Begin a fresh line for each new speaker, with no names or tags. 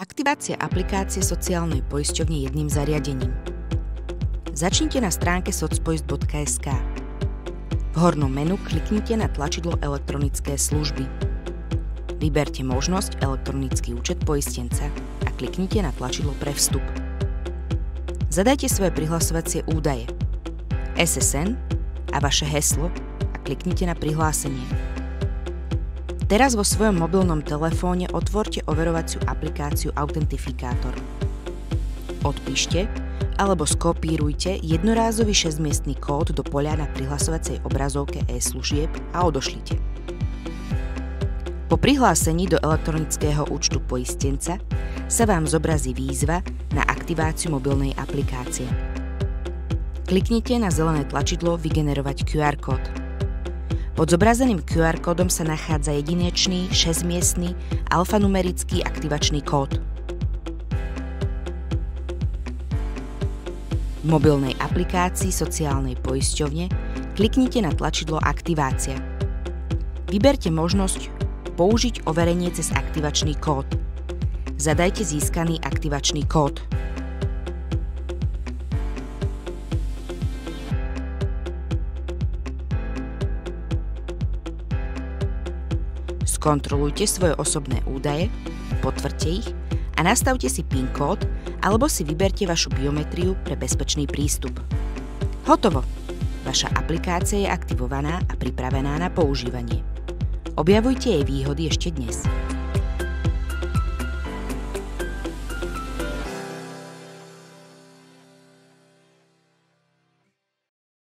Aktivácia aplikácie sociálnej poisťovne jedným zariadením. Začnite na stránke socpoist.sk. V hornom menu kliknite na tlačidlo Elektronické služby. Vyberte možnosť Elektronický účet poistenca a kliknite na tlačidlo Pre vstup. Zadajte svoje prihlasovacie údaje, SSN a vaše heslo a kliknite na prihlásenie. Teraz vo svojom mobilnom telefóne otvorte overovaciu aplikáciu Autentifikátor. Odpíšte alebo skopírujte jednorázový 6-miestny kód do poľa na prihlasovacej obrazovke e-služieb a odošlite. Po prihlásení do elektronického účtu poistenca sa vám zobrazí výzva na aktiváciu mobilnej aplikácie. Kliknite na zelené tlačidlo Vygenerovať QR kód. Pod zobrazeným QR kódom sa nachádza jedinečný 6-miestny alfanumerický aktivačný kód. V mobilnej aplikácii sociálnej poisťovne kliknite na tlačidlo Aktivácia. Vyberte možnosť Použiť overenie cez aktivačný kód. Zadajte získaný aktivačný kód. Skontrolujte svoje osobné údaje, potvrďte ich a nastavte si PIN kód alebo si vyberte vašu biometriu pre bezpečný prístup. Hotovo! Vaša aplikácia je aktivovaná a pripravená na používanie. Objavujte jej výhody ešte dnes.